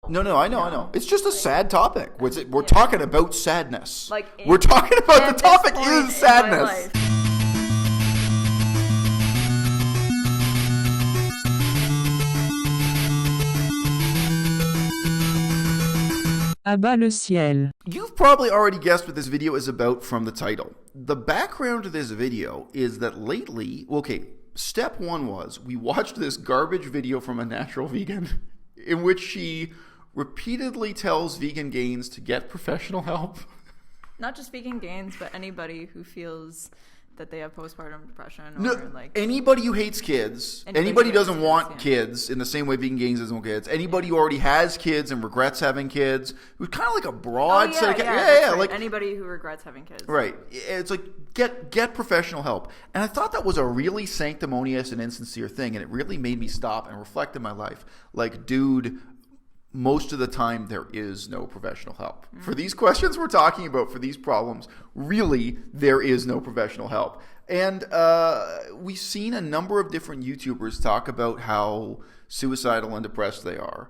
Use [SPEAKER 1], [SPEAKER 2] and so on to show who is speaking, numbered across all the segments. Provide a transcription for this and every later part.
[SPEAKER 1] No, I know, I know. It's just a sad topic. We're talking about sadness.
[SPEAKER 2] Like
[SPEAKER 1] we're talking about the topic
[SPEAKER 2] point
[SPEAKER 1] is
[SPEAKER 2] in
[SPEAKER 1] sadness.
[SPEAKER 2] my life.
[SPEAKER 3] À-bas-le-ciel.
[SPEAKER 1] You've probably already guessed what this video is about from the title. The background to this video is that lately, step one was we watched this garbage video from a natural vegan in which she repeatedly tells vegan gains to get professional help.
[SPEAKER 2] Not just vegan gains, but anybody who feels that they have postpartum depression or
[SPEAKER 1] No,
[SPEAKER 2] like
[SPEAKER 1] anybody who hates kids, anybody who doesn't want kids in the same way vegan gains doesn't want kids, anybody who already has kids and regrets having kids, who's kind of like a broad set of
[SPEAKER 2] right.
[SPEAKER 1] like
[SPEAKER 2] anybody who regrets having kids.
[SPEAKER 1] Right. It's like get professional help. And I thought that was a really sanctimonious and insincere thing, and it really made me stop and reflect in my life. Like, dude, most of the time there is no professional help. For these questions we're talking about, for these problems, really there is no professional help. And we've seen a number of different YouTubers talk about how suicidal and depressed they are,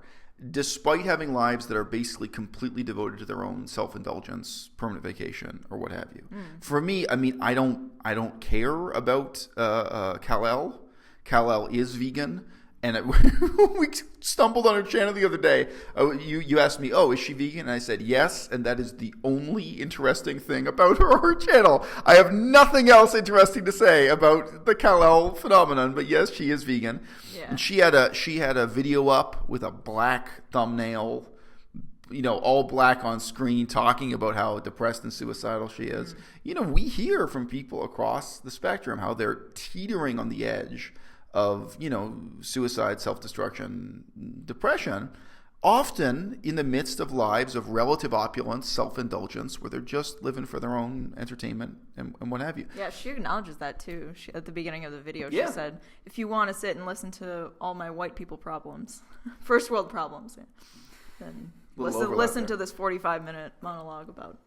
[SPEAKER 1] despite having lives that are basically completely devoted to their own self-indulgence, permanent vacation, or what have you. For me, I mean, I don't care about Kalel. Kalel is vegan. And we stumbled on her channel the other day. You asked me, is she vegan? And I said, yes. And that is the only interesting thing about her channel. I have nothing else interesting to say about the Kalel phenomenon. But yes, she is vegan. Yeah. And she had a video up with a black thumbnail, all black on screen, talking about how depressed and suicidal she is. We hear from people across the spectrum how they're teetering on the edge of, suicide, self-destruction, depression, often in the midst of lives of relative opulence, self-indulgence, where they're just living for their own entertainment and what have you.
[SPEAKER 2] Yeah, she acknowledges that too. At the beginning of the video, she said, if you want to sit and listen to all my white people problems, first world problems, then listen to this 45-minute monologue about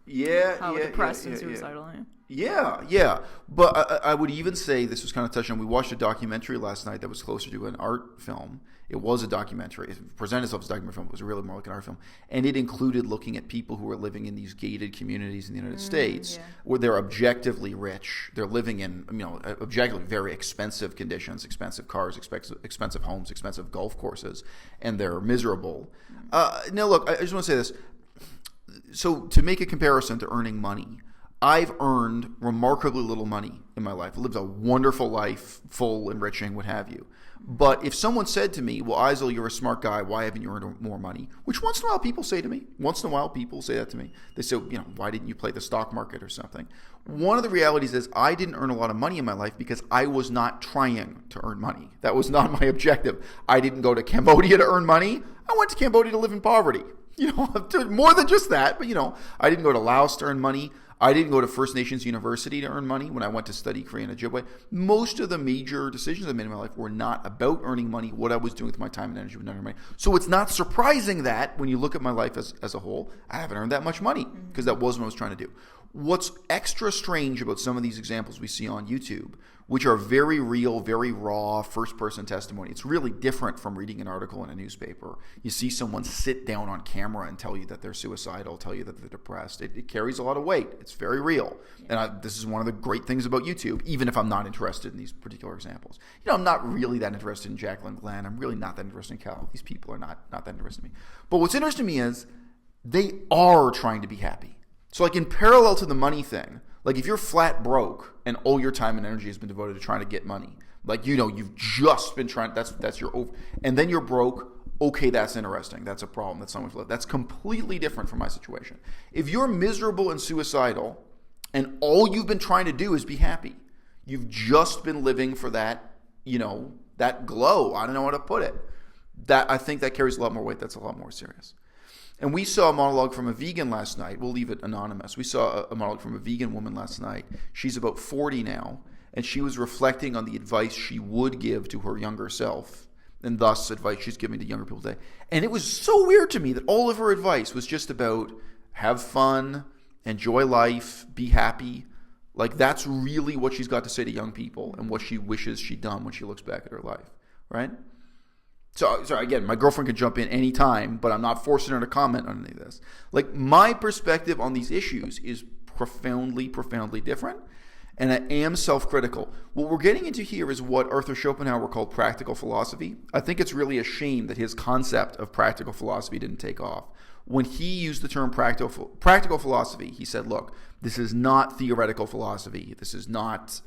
[SPEAKER 2] how depressed and suicidal I am.
[SPEAKER 1] Yeah. But I would even say, this was kind of touching on, we watched a documentary last night that was closer to an art film. It was a documentary. It presented itself as a documentary film. It was really more like an art film. And it included looking at people who are living in these gated communities in the United States where they're objectively rich. They're living in, objectively very expensive conditions, expensive cars, expensive homes, expensive golf courses, and they're miserable. Now, look, I just want to say this. So to make a comparison to earning money, I've earned remarkably little money in my life. I lived a wonderful life, full, enriching, what have you. But if someone said to me, well, Eisel, you're a smart guy, why haven't you earned more money? Which once in a while people say to me. Once in a while people say that to me. They say, why didn't you play the stock market or something? One of the realities is I didn't earn a lot of money in my life because I was not trying to earn money. That was not my objective. I didn't go to Cambodia to earn money. I went to Cambodia to live in poverty. More than just that, but I didn't go to Laos to earn money. I didn't go to First Nations University to earn money when I went to study Korean and Ojibwe. Most of the major decisions I made in my life were not about earning money. What I was doing with my time and energy was not earning money. So it's not surprising that when you look at my life as a whole, I haven't earned that much money because that wasn't what I was trying to do. What's extra strange about some of these examples we see on YouTube, which are very real, very raw, first-person testimony, it's really different from reading an article in a newspaper. You see someone sit down on camera and tell you that they're suicidal, tell you that they're depressed. It carries a lot of weight. It's very real. And this is one of the great things about YouTube, even if I'm not interested in these particular examples. I'm not really that interested in Jacqueline Glenn. I'm really not that interested in Cal. These people are not that interested in me. But what's interesting to me is they are trying to be happy. So like in parallel to the money thing, like if you're flat broke and all your time and energy has been devoted to trying to get money, like you've just been trying, that's your over, and then you're broke, okay, that's interesting. That's a problem. That's someone's life. That's completely different from my situation. If you're miserable and suicidal and all you've been trying to do is be happy, you've just been living for that, that glow. I don't know how to put it. That I think that carries a lot more weight. That's a lot more serious. And we saw a monologue from a vegan last night. We'll leave it anonymous. We saw a monologue from a vegan woman last night. She's about 40 now, and she was reflecting on the advice she would give to her younger self, and thus advice she's giving to younger people today. And it was so weird to me that all of her advice was just about have fun, enjoy life, be happy. Like that's really what she's got to say to young people and what she wishes she'd done when she looks back at her life, right? So, sorry, again, my girlfriend can jump in anytime, but I'm not forcing her to comment on any of this. Like, my perspective on these issues is profoundly, profoundly different, and I am self-critical. What we're getting into here is what Arthur Schopenhauer called practical philosophy. I think it's really a shame that his concept of practical philosophy didn't take off. When he used the term practical philosophy, he said, look, this is not theoretical philosophy. This is not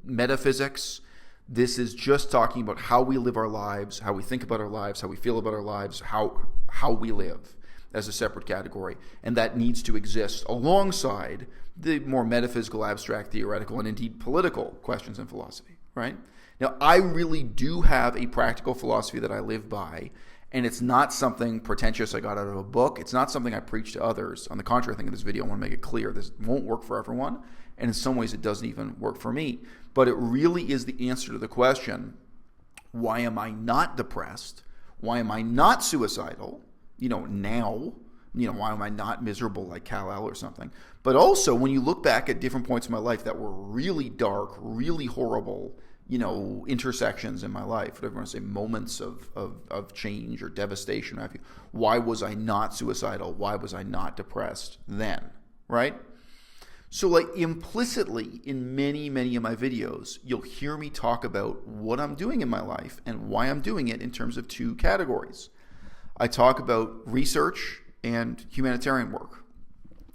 [SPEAKER 1] metaphysics. This is just talking about how we live our lives, how we think about our lives, how we feel about our lives, how we live as a separate category. And that needs to exist alongside the more metaphysical, abstract, theoretical, and indeed political questions in philosophy, right? Now, I really do have a practical philosophy that I live by, and it's not something pretentious I got out of a book. It's not something I preach to others. On the contrary, I think in this video I want to make it clear this won't work for everyone, and in some ways it doesn't even work for me. But it really is the answer to the question, why am I not depressed? Why am I not suicidal? Now, why am I not miserable like Kalel or something? But also, when you look back at different points in my life that were really dark, really horrible, intersections in my life, whatever you want to say, moments of change or devastation, why was I not suicidal? Why was I not depressed then, right? So like implicitly in many, many of my videos, you'll hear me talk about what I'm doing in my life and why I'm doing it in terms of two categories. I talk about research and humanitarian work.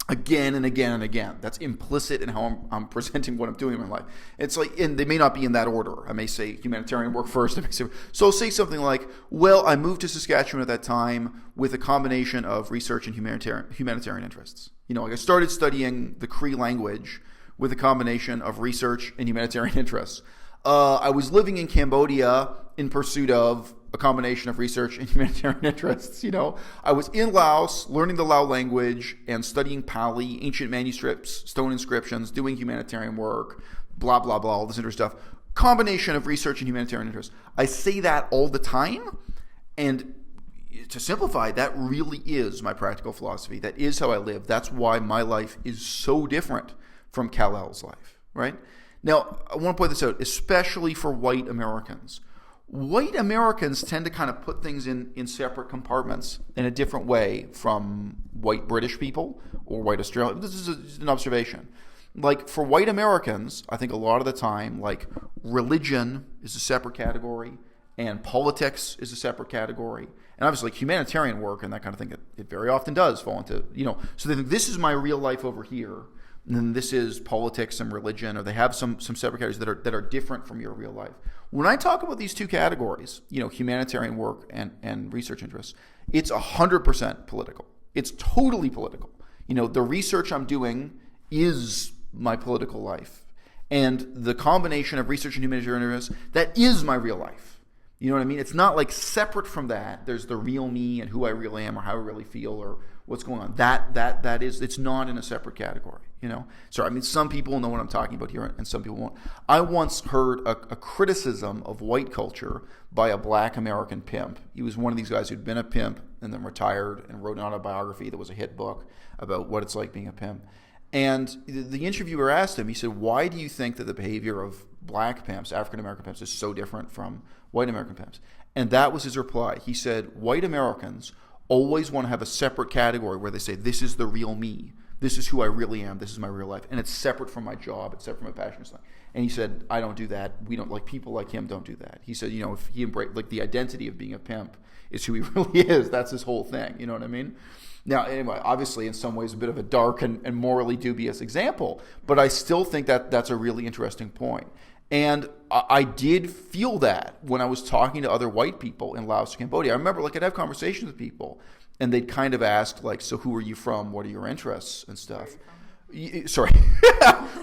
[SPEAKER 1] Again and again and again. That's implicit in how I'm presenting what I'm doing in my life. It's like, and they may not be in that order. I may say humanitarian work first. So I'll say something like, well, I moved to Saskatchewan at that time with a combination of research and humanitarian interests. Like I started studying the Cree language with a combination of research and humanitarian interests. I was living in Cambodia in pursuit of a combination of research and humanitarian interests. I was in Laos learning the Lao language and studying Pali, ancient manuscripts, stone inscriptions, doing humanitarian work, blah, blah, blah, all this interesting stuff. Combination of research and humanitarian interests. I say that all the time, and to simplify, that really is my practical philosophy. That is how I live. That's why my life is so different from Kalel's life, right? Now, I want to point this out, especially for white Americans. White Americans tend to kind of put things in separate compartments in a different way from white British people or white Australians. This is an observation. Like for white Americans, I think a lot of the time, like religion is a separate category and politics is a separate category. And obviously like humanitarian work and that kind of thing, it very often does fall into, so they think this is my real life over here. And then this is politics and religion, or they have some separate categories that are different from your real life. When I talk about these two categories, humanitarian work and research interests, it's 100% political. It's totally political. The research I'm doing is my political life. And the combination of research and humanitarian interests, that is my real life. You know what I mean? It's not like separate from that. There's the real me and who I really am or how I really feel or what's going on. That is, it's not in a separate category, So, some people know what I'm talking about here and some people won't. I once heard a criticism of white culture by a black American pimp. He was one of these guys who'd been a pimp and then retired and wrote an autobiography that was a hit book about what it's like being a pimp. And the interviewer asked him, he said, why do you think that the behavior of black pimps, African-American pimps, is so different from white American pimps? And that was his reply. He said, white Americans always want to have a separate category where they say, this is the real me. This is who I really am. This is my real life. And it's separate from my job. It's separate from my passion. And he said, I don't do that. We don't, like people like him don't do that. He said, if he embraced, like the identity of being a pimp is who he really is. That's his whole thing. You know what I mean? Now, anyway, obviously in some ways a bit of a dark and morally dubious example, but I still think that that's a really interesting point. And I did feel that when I was talking to other white people in Laos, Cambodia. I remember I'd have conversations with people and they'd kind of ask so who are you from? What are your interests and stuff? Sorry.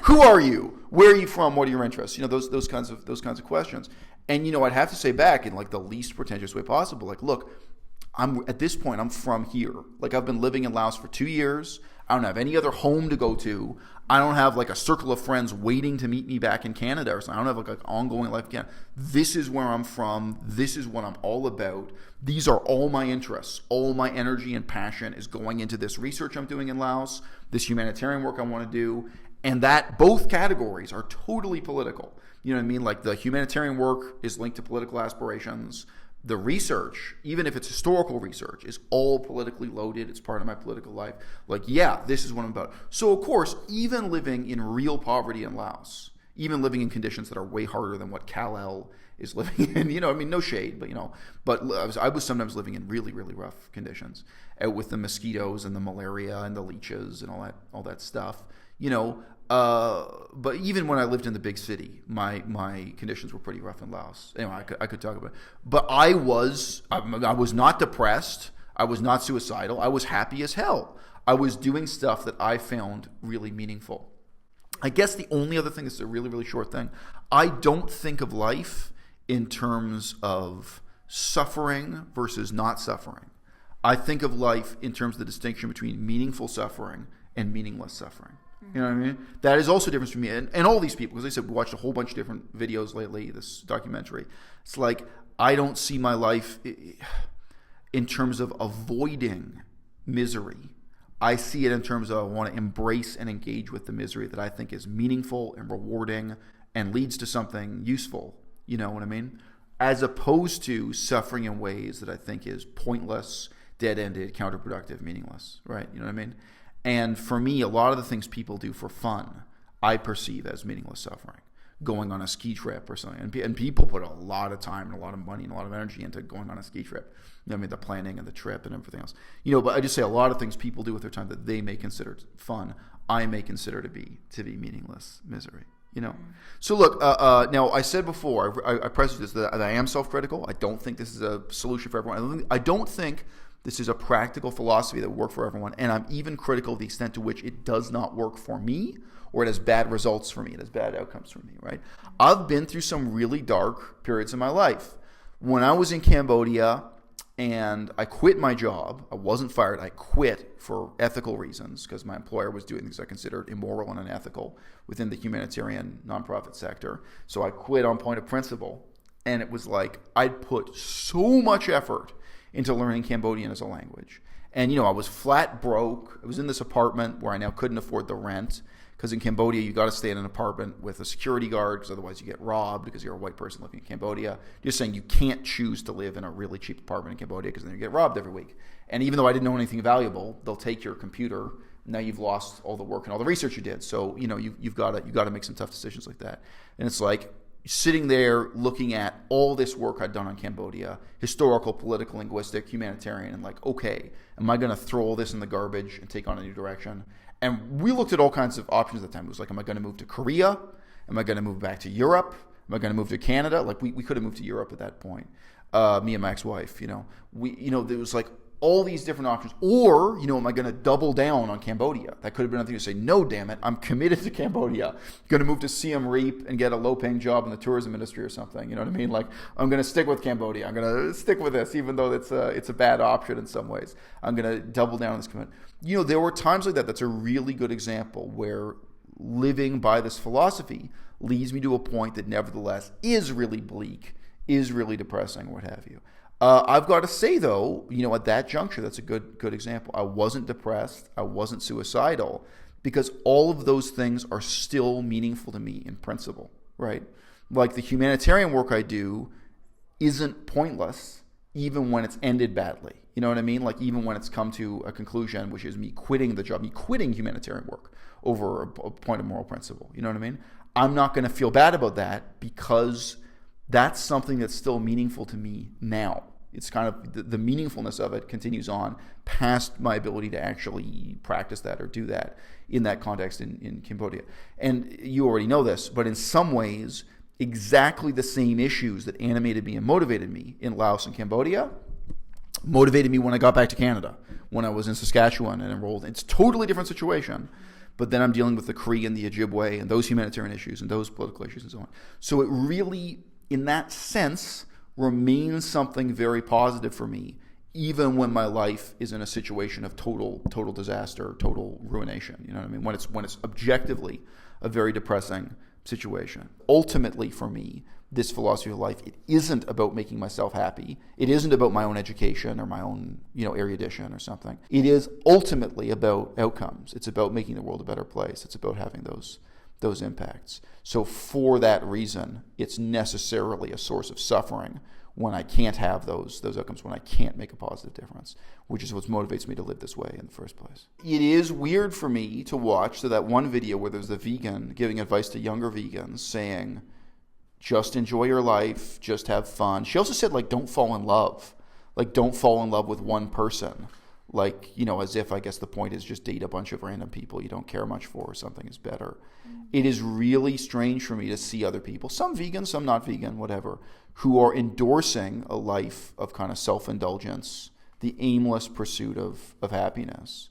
[SPEAKER 1] Who are you? Where are you from? What are your interests? Those kinds of questions. And I'd have to say back in the least pretentious way possible, look, at this point, I'm from here. I've been living in Laos for 2 years. I don't have any other home to go to. I don't have a circle of friends waiting to meet me back in Canada or something. I don't have an ongoing life again. This is where I'm from. This is what I'm all about. These are all my interests. All my energy and passion is going into this research I'm doing in Laos, this humanitarian work I want to do, and that both categories are totally political. You know what I mean? The humanitarian work is linked to political aspirations. The research, even if it's historical research, is all politically loaded. It's part of my political life. Like, yeah, this is what I'm about. So, of course, even living in real poverty in Laos, even living in conditions that are way harder than what Kalel is living in, no shade, but I was sometimes living in really, really rough conditions with the mosquitoes and the malaria and the leeches and all that stuff, but even when I lived in the big city, my conditions were pretty rough in Laos. Anyway, I could talk about it. But I was not depressed. I was not suicidal. I was happy as hell. I was doing stuff that I found really meaningful. I guess the only other thing, this is a really, really short thing, I don't think of life in terms of suffering versus not suffering. I think of life in terms of the distinction between meaningful suffering and meaningless suffering. You know what I mean? That is also a difference for me and all these people, because I said we watched a whole bunch of different videos lately, this documentary. It's like I don't see my life in terms of avoiding misery. I see it in terms of I want to embrace and engage with the misery that I think is meaningful and rewarding and leads to something useful. You know what I mean? As opposed to suffering in ways that I think is pointless, dead-ended, counterproductive, meaningless, right? You know what I mean? And for me, a lot of the things people do for fun, I perceive as meaningless suffering. Going on a ski trip or something. And people put a lot of time and a lot of money and a lot of energy into going on a ski trip. The planning and the trip and everything else. But I just say a lot of things people do with their time that they may consider fun, I may consider to be meaningless misery. So look, now I said before, I pressed this, that I am self-critical. I don't think this is a solution for everyone. I don't think this is a practical philosophy that will work for everyone. And I'm even critical of the extent to which it does not work for me, or it has bad results for me. It has bad outcomes for me, right? I've been through some really dark periods in my life. When I was in Cambodia and I quit my job, I wasn't fired. I quit for ethical reasons because my employer was doing things I considered immoral and unethical within the humanitarian nonprofit sector. So I quit on point of principle. And it was like I'd put so much effort into learning Cambodian as a language. And, I was flat broke. I was in this apartment where I now couldn't afford the rent. Because in Cambodia, you got to stay in an apartment with a security guard, because otherwise you get robbed because you're a white person living in Cambodia. Just saying you can't choose to live in a really cheap apartment in Cambodia because then you get robbed every week. And even though I didn't know anything valuable, they'll take your computer. Now you've lost all the work and all the research you did. So you've got to make some tough decisions like that. And it's like sitting there looking at all this work I'd done on Cambodia, historical, political, linguistic, humanitarian, and like, okay, am I going to throw all this in the garbage and take on a new direction? And we looked at all kinds of options at the time. It was like, am I going to move to Korea? Am I going to move back to Europe? Am I going to move to Canada? Like we could have moved to Europe at that point. Me and my ex-wife, there was like all these different options. Or, am I going to double down on Cambodia? That could have been another thing to say, no, damn it, I'm committed to Cambodia. I'm going to move to Siem Reap and get a low-paying job in the tourism industry or something. You know what I mean? Like, I'm going to stick with Cambodia. I'm going to stick with this, even though it's a bad option in some ways. I'm going to double down on this commitment. There were times like that. That's a really good example where living by this philosophy leads me to a point that nevertheless is really bleak, is really depressing, what have you. I've got to say, though, at that juncture, that's a good example. I wasn't depressed. I wasn't suicidal, because all of those things are still meaningful to me in principle, right? Like the humanitarian work I do isn't pointless, even when it's ended badly. You know what I mean? Like even when it's come to a conclusion, which is me quitting the job, me quitting humanitarian work over a point of moral principle. You know what I mean? I'm not going to feel bad about that because that's something that's still meaningful to me now. It's kind of the meaningfulness of it continues on past my ability to actually practice that or do that in that context in Cambodia. And you already know this, but in some ways, exactly the same issues that animated me and motivated me in Laos and Cambodia motivated me when I got back to Canada, when I was in Saskatchewan and enrolled. It's a totally different situation. But then I'm dealing with the Cree and the Ojibwe and those humanitarian issues and those political issues and so on. So it really, in that sense, remains something very positive for me, even when my life is in a situation of total disaster, total ruination. You know what I mean? When it's objectively a very depressing situation. Ultimately, for me, this philosophy of life, it isn't about making myself happy. It isn't about my own education or my own, erudition or something. It is ultimately about outcomes. It's about making the world a better place. It's about having those those impacts. So for that reason, it's necessarily a source of suffering when I can't have those outcomes, when I can't make a positive difference, which is what motivates me to live this way in the first place. It is weird for me to watch that one video where there's the vegan giving advice to younger vegans saying, just enjoy your life, just have fun. She also said, like, don't fall in love. Like, don't fall in love with one person. Like, you know, as if, I guess the point is just date a bunch of random people you don't care much for or something is better. It is really strange for me to see other people, some vegan, some not vegan, whatever, who are endorsing a life of kind of self-indulgence, the aimless pursuit of happiness,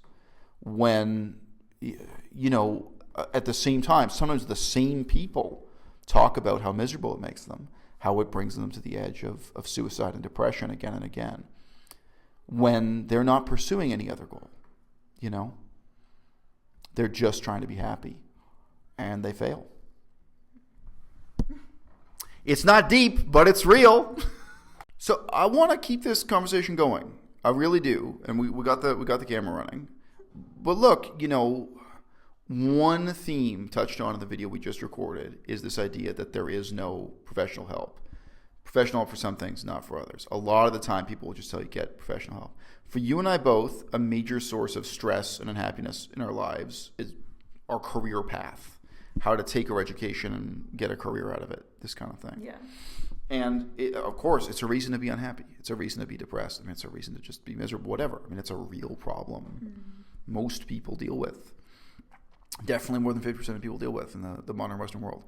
[SPEAKER 1] when, you know, at the same time, sometimes the same people talk about how miserable it makes them, how it brings them to the edge of suicide and depression again and again, when they're not pursuing any other goal, you know? They're just trying to be happy, and they fail. It's not deep, but it's real. So I want to keep this conversation going. I really do. And we got the camera running. But look, you know, one theme touched on in the video we just recorded is this idea that there is no professional help. Professional help for some things, not for others. A lot of the time, people will just tell you get professional help. For you and I both, a major source of stress and unhappiness in our lives is our career path. How to take our education and get a career out of it, this kind of thing.
[SPEAKER 2] Yeah.
[SPEAKER 1] And of course, it's a reason to be unhappy. It's a reason to be depressed. I mean, it's a reason to just be miserable, whatever. I mean, it's a real problem most people deal with. Definitely more than 50% of people deal with in the modern Western world.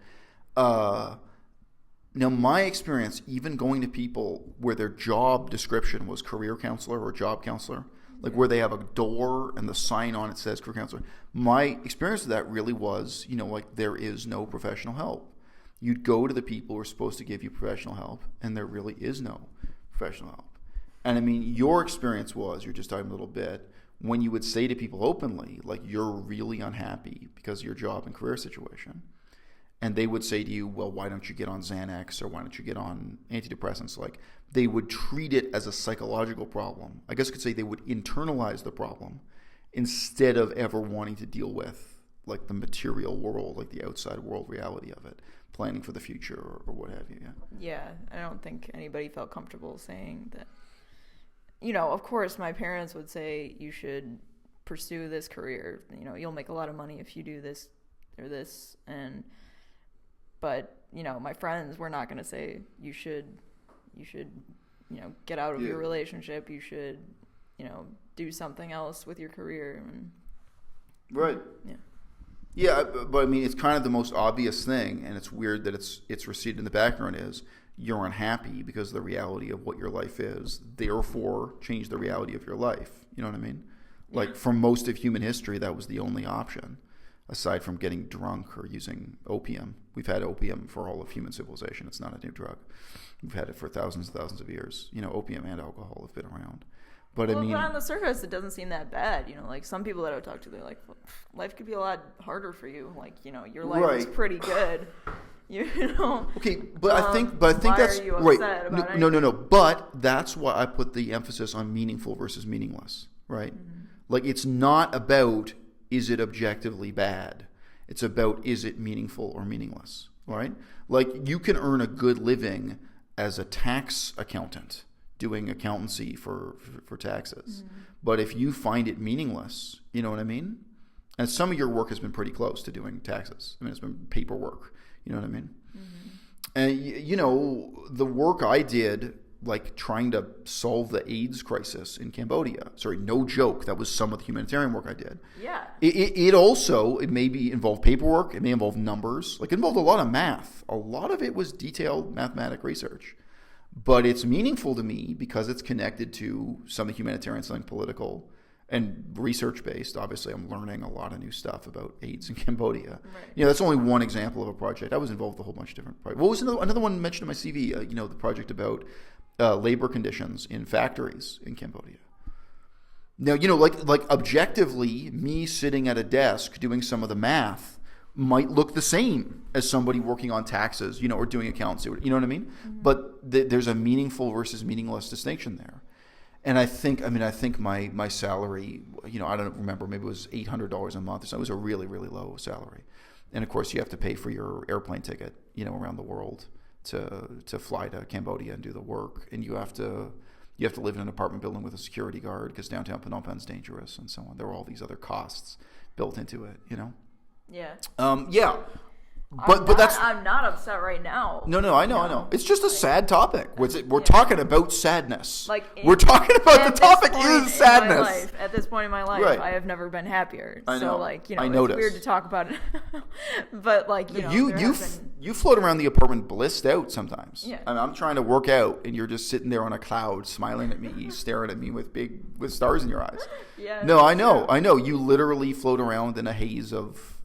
[SPEAKER 1] Now, my experience, even going to people where their job description was career counselor or job counselor, like where they have a door and the sign on it says career counselor, my experience of that really was, you know, like there is no professional help. You'd go to the people who are supposed to give you professional help, and there really is no professional help. And I mean, your experience was, you're just talking a little bit, when you would say to people openly, like, you're really unhappy because of your job and career situation, and they would say to you, well, why don't you get on Xanax, or why don't you get on antidepressants? Like, they would treat it as a psychological problem. I guess you could say they would internalize the problem instead of ever wanting to deal with, like, the material world, like the outside world reality of it, planning for the future or what have you.
[SPEAKER 2] Yeah, I don't think anybody felt comfortable saying that. You know, of course, my parents would say you should pursue this career. You know, you'll make a lot of money if you do this or this. But, you know, my friends were not going to say you should, you know, get out of your relationship. You should, you know, do something else with your career.
[SPEAKER 1] Right.
[SPEAKER 2] Yeah.
[SPEAKER 1] Yeah, but I mean, it's kind of the most obvious thing, and it's weird that it's receded in the background is you're unhappy because of the reality of what your life is. Therefore, change the reality of your life. You know what I mean? Like, for most of human history, that was the only option, aside from getting drunk or using opium. We've had opium for all of human civilization. It's not a new drug. We've had it for thousands and thousands of years. You know, opium and alcohol have been around. But I mean,
[SPEAKER 2] but on the surface, it doesn't seem that bad. You know, like some people that I talk to, they're like, life could be a lot harder for you. Like, you know, your life is pretty good. You know. Okay,
[SPEAKER 1] but I think that's right. No. But that's why I put the emphasis on meaningful versus meaningless. Right. Mm-hmm. Like, it's not about is it objectively bad. It's about is it meaningful or meaningless. Right. Like, you can earn a good living as a tax accountant doing accountancy for taxes. Mm-hmm. But if you find it meaningless, you know what I mean? And some of your work has been pretty close to doing taxes. I mean, it's been paperwork. You know what I mean? Mm-hmm. And, you know, the work I did, like trying to solve the AIDS crisis in Cambodia. Sorry, no joke. That was some of the humanitarian work I did.
[SPEAKER 2] Yeah.
[SPEAKER 1] It also, it maybe involved paperwork. It may involve numbers. Like, it involved a lot of math. A lot of it was detailed mathematic research. But it's meaningful to me because it's connected to something humanitarian, something political, and research-based. Obviously, I'm learning a lot of new stuff about AIDS in Cambodia. Right. You know, that's only one example of a project. I was involved with a whole bunch of different projects. What was another one mentioned in my CV? You know, the project about labor conditions in factories in Cambodia. Now, you know, like objectively, me sitting at a desk doing some of the math might look the same as somebody working on taxes, you know, or doing accountancy. You know what I mean? Mm-hmm. But there's a meaningful versus meaningless distinction there. And I think my salary, you know, I don't remember, maybe it was $800 a month or something. It was a really, really low salary. And of course, you have to pay for your airplane ticket, around the world to fly to Cambodia and do the work. And you have to live in an apartment building with a security guard because downtown Phnom Penh's dangerous and so on. There are all these other costs built into it,
[SPEAKER 2] Yeah.
[SPEAKER 1] Yeah. But that's
[SPEAKER 2] I'm not upset right now.
[SPEAKER 1] No, I know. It's just a sad topic. We're talking about sadness. We're talking
[SPEAKER 2] at
[SPEAKER 1] about the
[SPEAKER 2] this
[SPEAKER 1] topic
[SPEAKER 2] point
[SPEAKER 1] is
[SPEAKER 2] in
[SPEAKER 1] sadness.
[SPEAKER 2] my life, at this point in my life,
[SPEAKER 1] Right.
[SPEAKER 2] I have never been happier.
[SPEAKER 1] I know.
[SPEAKER 2] So
[SPEAKER 1] I
[SPEAKER 2] it's
[SPEAKER 1] noticed.
[SPEAKER 2] weird to talk about it. But
[SPEAKER 1] you float around the apartment blissed out sometimes.
[SPEAKER 2] Yeah.
[SPEAKER 1] I'm trying to work out and you're just sitting there on a cloud smiling at me, staring at me with stars in your eyes.
[SPEAKER 2] Yeah.
[SPEAKER 1] No, I know. You literally float around in a haze of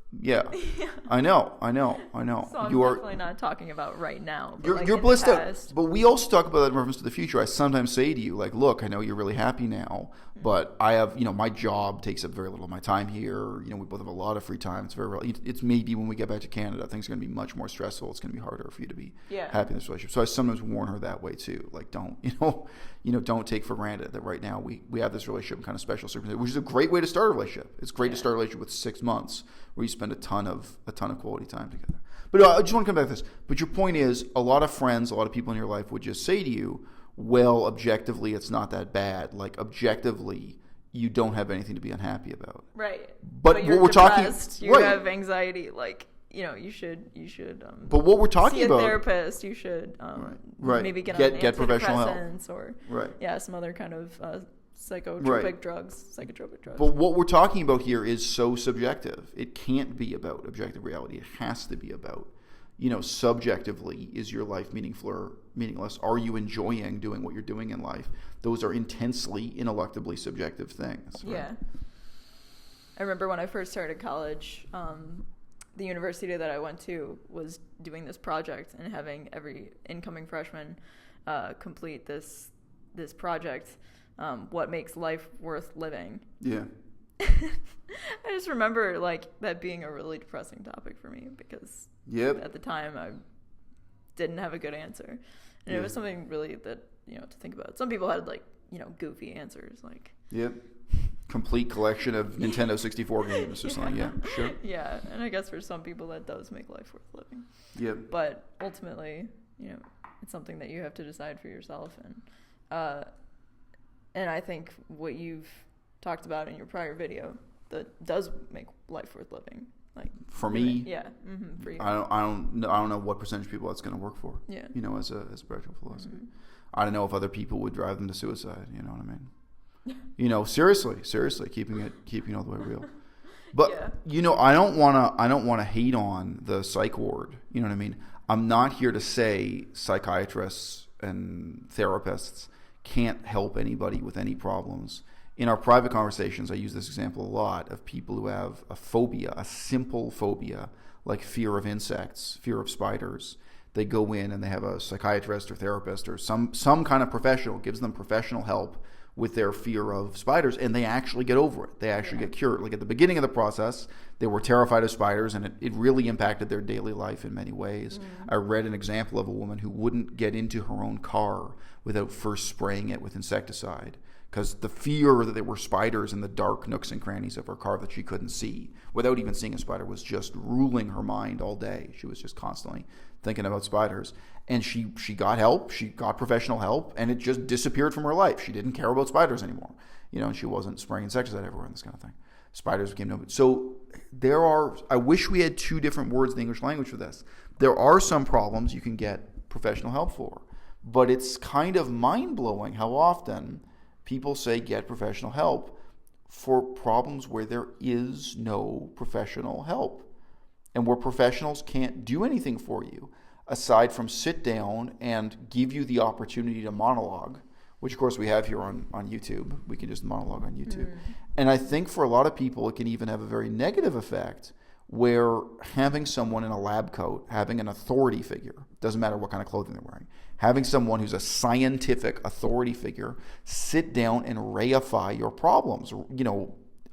[SPEAKER 1] I know.
[SPEAKER 2] So I'm definitely not talking about right now. But
[SPEAKER 1] you're blissed out. But we also talk about that in reference to the future. I sometimes say to you, look, I know you're really happy now, but I have, my job takes up very little of my time here. We both have a lot of free time. It's maybe when we get back to Canada, things are going to be much more stressful. It's going to be harder for you to be happy in this relationship. So I sometimes warn her that way too. Don't take for granted that right now we have this relationship in kind of special circumstances, which is a great way to start a relationship. It's great to start a relationship with 6 months where you spend a ton of quality time together. But I just want to come back to this. But your point is, a lot of friends, a lot of people in your life would just say to you, well, objectively, it's not that bad. Objectively, you don't have anything to be unhappy about.
[SPEAKER 2] Right.
[SPEAKER 1] But
[SPEAKER 2] you're
[SPEAKER 1] what we're
[SPEAKER 2] depressed,
[SPEAKER 1] talking,
[SPEAKER 2] you have anxiety, you should.
[SPEAKER 1] But what we're talking
[SPEAKER 2] see
[SPEAKER 1] about,
[SPEAKER 2] a therapist. You should
[SPEAKER 1] right.
[SPEAKER 2] maybe get
[SPEAKER 1] professional help,
[SPEAKER 2] or
[SPEAKER 1] right.
[SPEAKER 2] Some other kind of psychotropic drugs.
[SPEAKER 1] But what we're talking about here is so subjective. It can't be about objective reality. It has to be about, subjectively, is your life meaningful or meaningless? Are you enjoying doing what you're doing in life? Those are intensely, ineluctably subjective things. Right?
[SPEAKER 2] Yeah. I remember when I first started college, the university that I went to was doing this project and having every incoming freshman complete this project. What makes life worth living?
[SPEAKER 1] Yeah.
[SPEAKER 2] I just remember that being a really depressing topic for me because at the time I didn't have a good answer, and it was something really that to think about. Some people had goofy answers
[SPEAKER 1] complete collection of Nintendo 64 games or something. Yeah, sure.
[SPEAKER 2] Yeah, and I guess for some people that does make life worth living.
[SPEAKER 1] Yeah.
[SPEAKER 2] But ultimately, it's something that you have to decide for yourself, and I think what you've talked about in your prior video that does make life worth living.
[SPEAKER 1] For me,
[SPEAKER 2] for you.
[SPEAKER 1] I don't know what percentage of people that's going to work for.
[SPEAKER 2] Yeah.
[SPEAKER 1] As a practical philosophy. Mm-hmm. I don't know if other people would drive them to suicide. You know what I mean? Seriously, keeping it all the way real. But I don't want to hate on the psych ward. You know what I mean? I'm not here to say psychiatrists and therapists can't help anybody with any problems. In our private conversations, I use this example a lot of people who have a phobia, a simple phobia, like fear of insects, fear of spiders. They go in and they have a psychiatrist or therapist or some kind of professional, gives them professional help with their fear of spiders, and they actually get over it. They actually get cured. At the beginning of the process, they were terrified of spiders, and it really impacted their daily life in many ways. I read an example of a woman who wouldn't get into her own car without first spraying it with insecticide, because the fear that there were spiders in the dark nooks and crannies of her car that she couldn't see, without even seeing a spider, was just ruling her mind all day. She was just constantly thinking about spiders. And she got help, she got professional help, and it just disappeared from her life. She didn't care about spiders anymore. And she wasn't spraying insecticide everywhere and this kind of thing. Spiders became no. So I wish we had two different words in the English language for this. There are some problems you can get professional help for, but it's kind of mind-blowing how often people say get professional help for problems where there is no professional help and where professionals can't do anything for you aside from sit down and give you the opportunity to monologue, which of course we have here on YouTube. We can just monologue on YouTube. And I think for a lot of people it can even have a very negative effect where having someone in a lab coat, having an authority figure, doesn't matter what kind of clothing they're wearing, having someone who's a scientific authority figure sit down and reify your problems,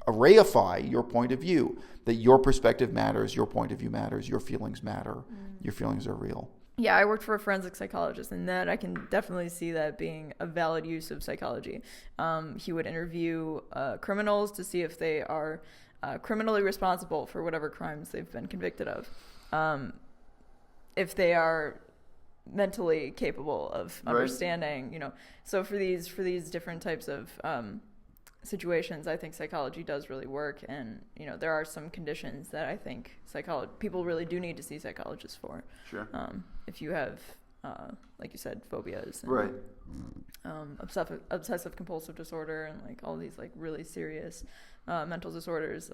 [SPEAKER 1] reify your point of view, that your perspective matters, your point of view matters, your feelings matter, your feelings are real.
[SPEAKER 2] Yeah, I worked for a forensic psychologist, and that I can definitely see that being a valid use of psychology. He would interview criminals to see if they are criminally responsible for whatever crimes they've been convicted of, if they are mentally capable of understanding, so for these different types of situations, I think psychology does really work. And there are some conditions that I think people really do need to see psychologists for.
[SPEAKER 1] Sure.
[SPEAKER 2] If you have like you said, phobias and,
[SPEAKER 1] right,
[SPEAKER 2] obsessive compulsive disorder, and like all these like really serious mental disorders,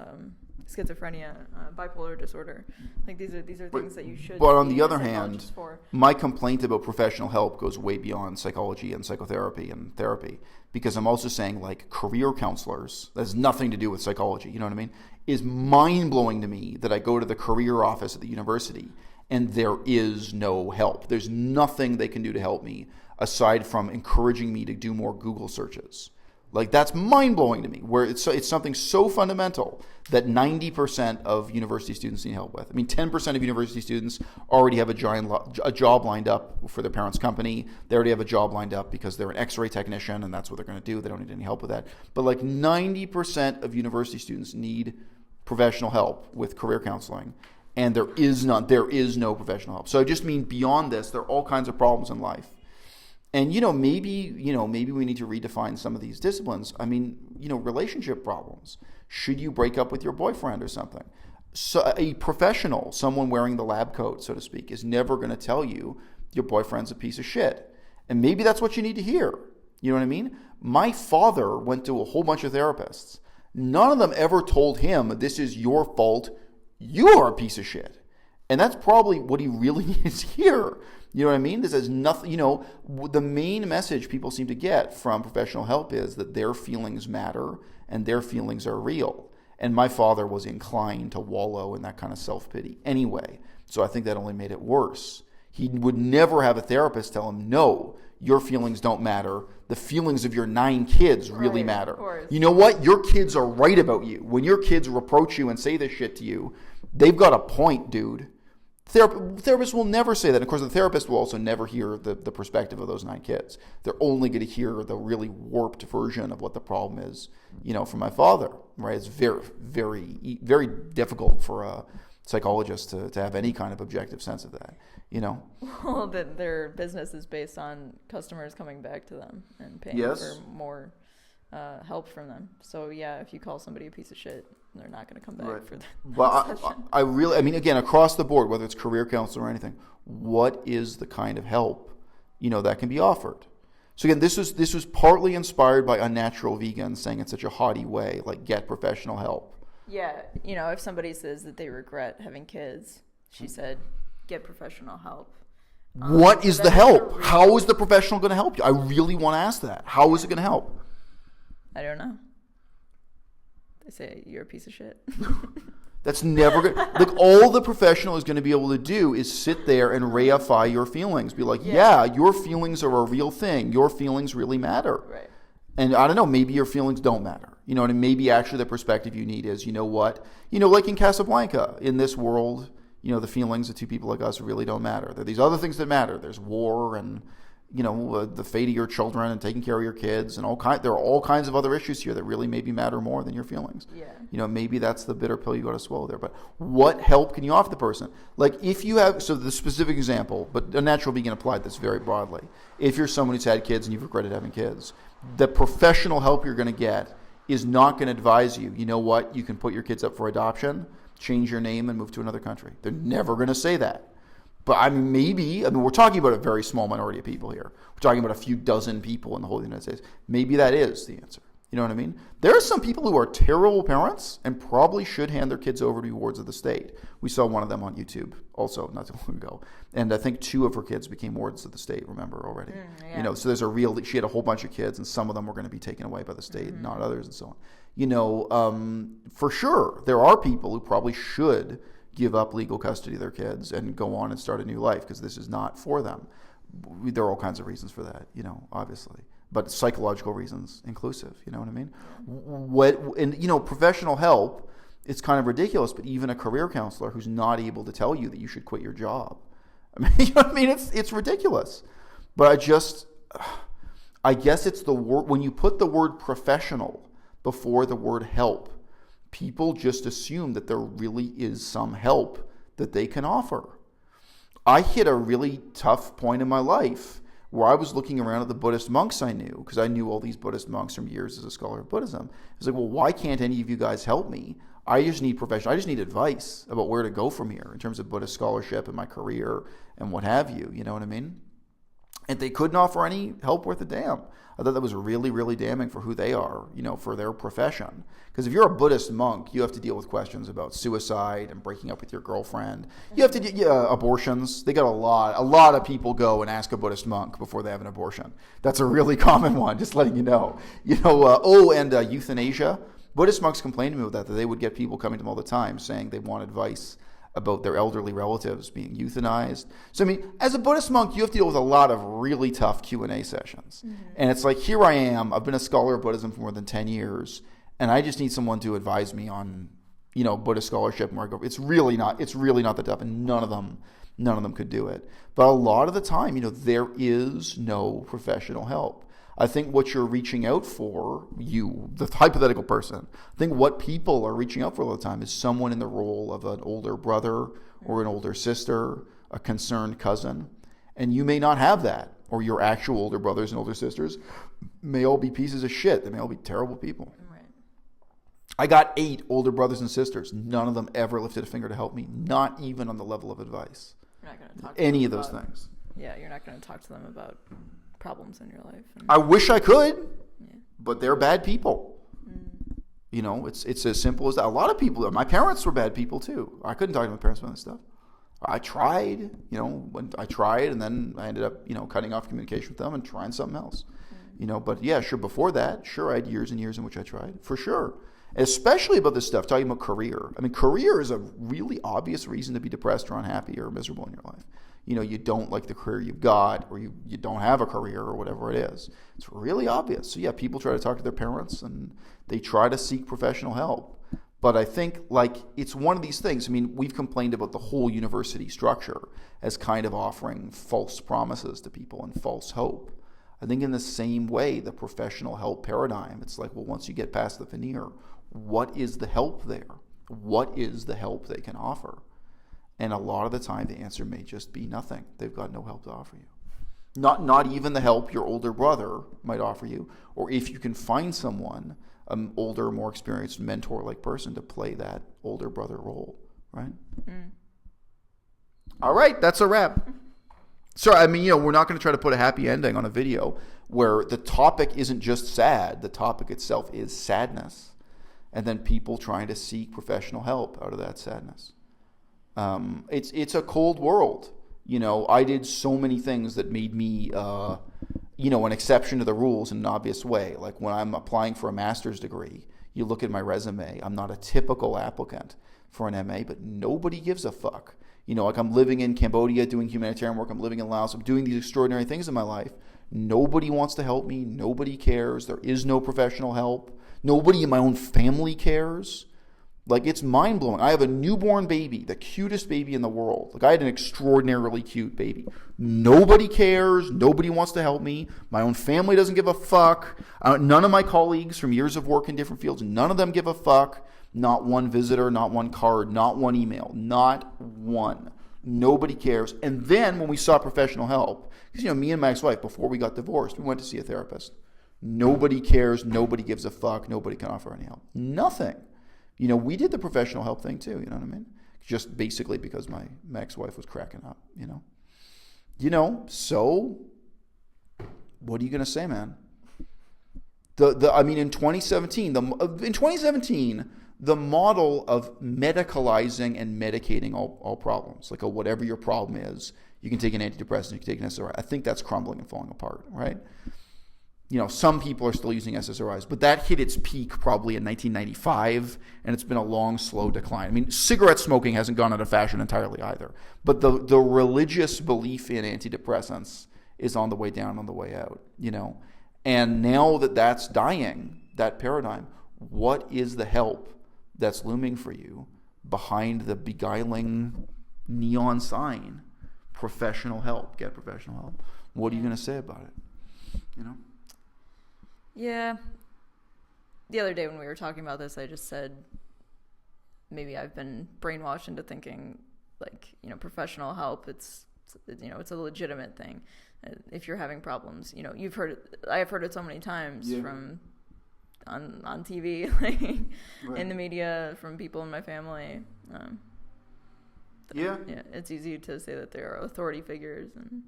[SPEAKER 2] schizophrenia, bipolar disorder. Like these are things that you should.
[SPEAKER 1] But on the other hand,
[SPEAKER 2] for.
[SPEAKER 1] My complaint about professional help goes way beyond psychology and psychotherapy and therapy, because I'm also saying like career counselors, that has nothing to do with psychology, you know what I mean, is mind-blowing to me that I go to the career office at the university and there is no help. There's nothing they can do to help me aside from encouraging me to do more Google searches. Like, that's mind-blowing to me, where it's something so fundamental that 90% of university students need help with. I mean, 10% of university students already have a job lined up for their parents' company. They already have a job lined up because they're an X-ray technician, and that's what they're going to do. They don't need any help with that. But like 90% of university students need professional help with career counseling, and there is no professional help. So I just mean beyond this, there are all kinds of problems in life. And, maybe we need to redefine some of these disciplines. I mean, relationship problems. Should you break up with your boyfriend or something? So a professional, someone wearing the lab coat, so to speak, is never going to tell you your boyfriend's a piece of shit. And maybe that's what you need to hear. You know what I mean? My father went to a whole bunch of therapists. None of them ever told him, this is your fault, you are a piece of shit. And that's probably what he really needs to hear. You know what I mean? This has nothing, the main message people seem to get from professional help is that their feelings matter and their feelings are real. And my father was inclined to wallow in that kind of self-pity anyway. So I think that only made it worse. He would never have a therapist tell him, no, your feelings don't matter. The feelings of your 9 kids really matter. You know what? Your kids are right about you. When your kids reproach you and say this shit to you, they've got a point, dude. Therapists will never say that. Of course, the therapist will also never hear the perspective of those 9 kids. They're only going to hear the really warped version of what the problem is, from my father, right? It's very, very, very difficult for a psychologist to have any kind of objective sense of that,
[SPEAKER 2] Well, their business is based on customers coming back to them and paying for more help from them. So, yeah, if you call somebody a piece of shit, they're not going to come back for that.
[SPEAKER 1] But I really, again, across the board, whether it's career counselor or anything, what is the kind of help, that can be offered? So again, this was partly inspired by Unnatural Vegan saying in such a haughty way, like, get professional help.
[SPEAKER 2] Yeah, if somebody says that they regret having kids, she said, get professional help.
[SPEAKER 1] What is the help? How is the professional going to help you? I really want to ask that. How is it going to help?
[SPEAKER 2] I don't know. They say you're a piece of shit.
[SPEAKER 1] That's never going to... Like, all the professional is going to be able to do is sit there and reify your feelings. Be like, yeah, your feelings are a real thing. Your feelings really matter.
[SPEAKER 2] Right.
[SPEAKER 1] And I don't know, maybe your feelings don't matter. And maybe actually the perspective you need is, what? Like in Casablanca, in this world, the feelings of 2 people like us really don't matter. There are these other things that matter. There's war and... the fate of your children and taking care of your kids and there are all kinds of other issues here that really maybe matter more than your feelings.
[SPEAKER 2] Yeah.
[SPEAKER 1] Maybe that's the bitter pill you got to swallow there. But what help can you offer the person? Like, if you have, so the specific example, but Unnatural Vegan applied this very broadly. If you're someone who's had kids and you've regretted having kids, the professional help you're going to get is not going to advise you, what, you can put your kids up for adoption, change your name and move to another country. They're never going to say that. But we're talking about a very small minority of people here. We're talking about a few dozen people in the whole United States. Maybe that is the answer. You know what I mean? There are some people who are terrible parents and probably should hand their kids over to be wards of the state. We saw one of them on YouTube also not too long ago. And I think 2 of her kids became wards of the state, remember, already.
[SPEAKER 3] Yeah.
[SPEAKER 1] So there's she had a whole bunch of kids, and some of them were going to be taken away by the state and not others and so on. For sure, there are people who probably should give up legal custody of their kids and go on and start a new life because this is not for them. There are all kinds of reasons for that, obviously. But psychological reasons inclusive, you know what I mean? Professional help, it's kind of ridiculous, but even a career counselor who's not able to tell you that you should quit your job. You know what I mean? It's ridiculous. But I guess it's the word, when you put the word professional before the word help, people just assume that there really is some help that they can offer. I hit a really tough point in my life where I was looking around at the Buddhist monks I knew, because I knew all these Buddhist monks from years as a scholar of Buddhism. I was like, well, why can't any of you guys help me? I just need advice about where to go from here in terms of Buddhist scholarship and my career and what have you. You know what I mean? And they couldn't offer any help worth a damn. I thought that was really, really damning for who they are, for their profession. Because if you're a Buddhist monk, you have to deal with questions about suicide and breaking up with your girlfriend. You have to do abortions. They got a lot of people go and ask a Buddhist monk before they have an abortion. That's a really common one, just letting you know. And euthanasia. Buddhist monks complained to me about that they would get people coming to them all the time saying they want advice about their elderly relatives being euthanized. So, as a Buddhist monk, you have to deal with a lot of really tough Q&A sessions. Mm-hmm. And it's like, here I am, I've been a scholar of Buddhism for more than 10 years, and I just need someone to advise me on, Buddhist scholarship and where I go. It's really not that tough, and none of them could do it. But a lot of the time, there is no professional help. I think what you're reaching out for, you, the hypothetical person, I think what people are reaching out for all the time is someone in the role of an older brother or an older sister, a concerned cousin. And you may not have that, or your actual older brothers and older sisters may all be pieces of shit. They may all be terrible people. Right. I got 8 older brothers and sisters. None of them ever lifted a finger to help me, not even on the level of advice.
[SPEAKER 2] You're not going to talk to
[SPEAKER 1] any
[SPEAKER 2] them
[SPEAKER 1] of those things.
[SPEAKER 2] Yeah, you're not going to talk to them about problems in your life.
[SPEAKER 1] I wish I could, but they're bad people. It's as simple as that. A lot of people, my parents were bad people too. I couldn't talk to my parents about this stuff. I tried, when I tried, and then I ended up, cutting off communication with them and trying something else. But yeah, sure, before that, I had years and years in which I tried, for sure. Especially about this stuff, talking about career. Career is a really obvious reason to be depressed or unhappy or miserable in your life. You don't like the career you've got, or you don't have a career, or whatever it is. It's really obvious. So yeah, people try to talk to their parents and they try to seek professional help. But I think it's one of these things. We've complained about the whole university structure as kind of offering false promises to people and false hope. I think in the same way, the professional help paradigm, it's like, well, once you get past the veneer, what is the help there? What is the help they can offer? And a lot of the time, the answer may just be nothing. They've got no help to offer you. Not even the help your older brother might offer you, or if you can find someone, an older, more experienced mentor-like person to play that older brother role, right? Mm. All right, that's a wrap. So, we're not going to try to put a happy ending on a video where the topic isn't just sad. The topic itself is sadness. And then people trying to seek professional help out of that sadness. It's a cold world. I did so many things that made me, an exception to the rules in an obvious way. Like when I'm applying for a master's degree, you look at my resume, I'm not a typical applicant for an MA, but nobody gives a fuck. I'm living in Cambodia doing humanitarian work, I'm living in Laos, I'm doing these extraordinary things in my life. Nobody wants to help me, nobody cares, there is no professional help, nobody in my own family cares. It's mind-blowing. I have a newborn baby, the cutest baby in the world. I had an extraordinarily cute baby. Nobody cares. Nobody wants to help me. My own family doesn't give a fuck. None of my colleagues from years of work in different fields, none of them give a fuck. Not one visitor, not one card, not one email, not one. Nobody cares. And then when we sought professional help, because, me and my ex-wife, before we got divorced, we went to see a therapist. Nobody cares. Nobody gives a fuck. Nobody can offer any help. Nothing. We did the professional help thing too, you know what I mean? Just basically because my ex-wife was cracking up, So, what are you going to say, man? In 2017, the model of medicalizing and medicating all problems, whatever your problem is, you can take an antidepressant, you can take an SSRI. I think that's crumbling and falling apart, right? Some people are still using SSRIs, but that hit its peak probably in 1995, and it's been a long, slow decline. Cigarette smoking hasn't gone out of fashion entirely either, but the religious belief in antidepressants is on the way down, on the way out, And now that that's dying, that paradigm, what is the help that's looming for you behind the beguiling neon sign? Professional help. Get professional help. What are you going to say about it?
[SPEAKER 2] Yeah. The other day when we were talking about this, I just said, maybe I've been brainwashed into thinking like, you know, professional help, it's a legitimate thing. If you're having problems, you know, I have heard it so many times from on TV, like in the media, from people in my family. It's easy to say that they're authority figures, and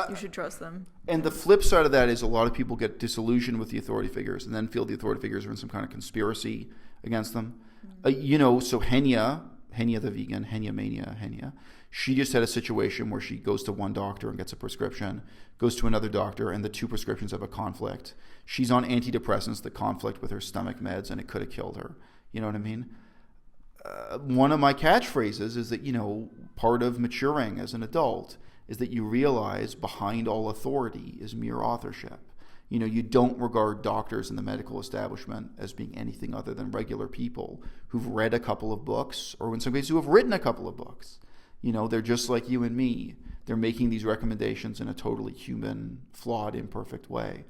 [SPEAKER 2] you should trust them.
[SPEAKER 1] And the flip side of that is a lot of people get disillusioned with the authority figures and then feel the authority figures are in some kind of conspiracy against them. So Henya the vegan, Henya Mania, she just had a situation where she goes to one doctor and gets a prescription, goes to another doctor, and the two prescriptions have a conflict. She's on antidepressants that conflict with her stomach meds, and it could have killed her. You know what I mean? One of my catchphrases is that, you know, part of maturing as an adult is that you realize behind all authority is mere authorship. You know, you don't regard doctors in the medical establishment as being anything other than regular people who've read a couple of books, or in some cases who have written a couple of books. You know, they're just like you and me. They're making these recommendations in a totally human, flawed, imperfect way.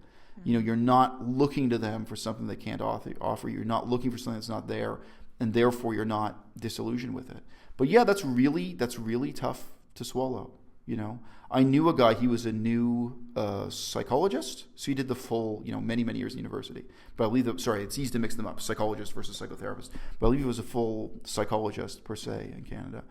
[SPEAKER 1] You know, you're not looking to them for something they can't offer you. You're not looking for something that's not there, and therefore you're not disillusioned with it. But yeah, that's really tough to swallow. You know, I knew a guy, he was a new psychologist. So he did the full, you know, many years in university. But I believe it's easy to mix them up, psychologist versus psychotherapist. But I believe he was a full psychologist per se in Canada.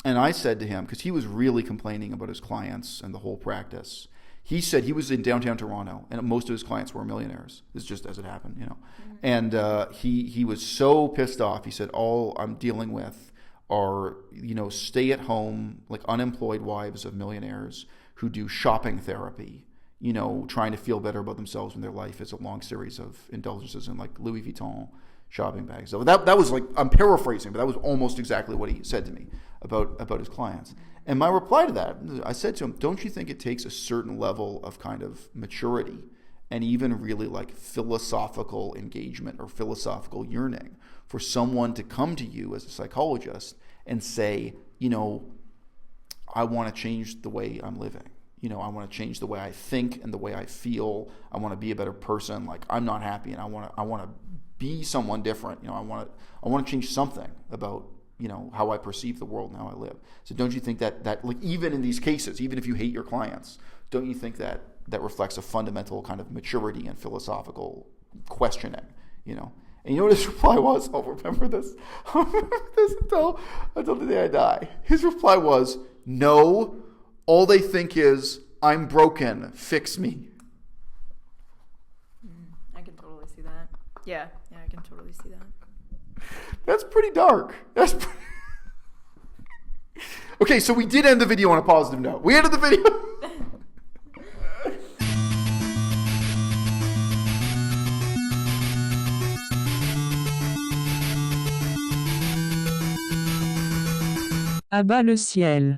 [SPEAKER 1] And I said to him, because he was really complaining about his clients and the whole practice. He said he was in downtown Toronto, and most of his clients were millionaires. It's just as it happened, you know. And he was so pissed off. He said, all I'm dealing with are, you know, stay-at-home, like unemployed wives of millionaires who do shopping therapy, you know, trying to feel better about themselves when their life is a long series of indulgences in like Louis Vuitton shopping bags. So that was like, I'm paraphrasing, but that was almost exactly what he said to me about his clients. And my reply to that, I said to him, don't you think it takes a certain level of kind of maturity and even really like philosophical engagement or philosophical yearning for someone to come to you as a psychologist and say, you know, I want to change the way I'm living. You know, I want to change the way I think and the way I feel. I want to be a better person. Like, I'm not happy, and I want to be someone different. You know, I want to change something about, you know, how I perceive the world and how I live. So don't you think that like, even in these cases, even if you hate your clients, don't you think that reflects a fundamental kind of maturity and philosophical questioning, you know? And you know what his reply was? I'll remember this. I'll remember this until the day I die. His reply was, no, all they think is, I'm broken, fix me.
[SPEAKER 2] I can totally see that. Yeah, I can totally see that.
[SPEAKER 1] That's pretty dark. Okay, so we did end the video on a positive note. We ended the video.
[SPEAKER 3] À-bas-le-ciel.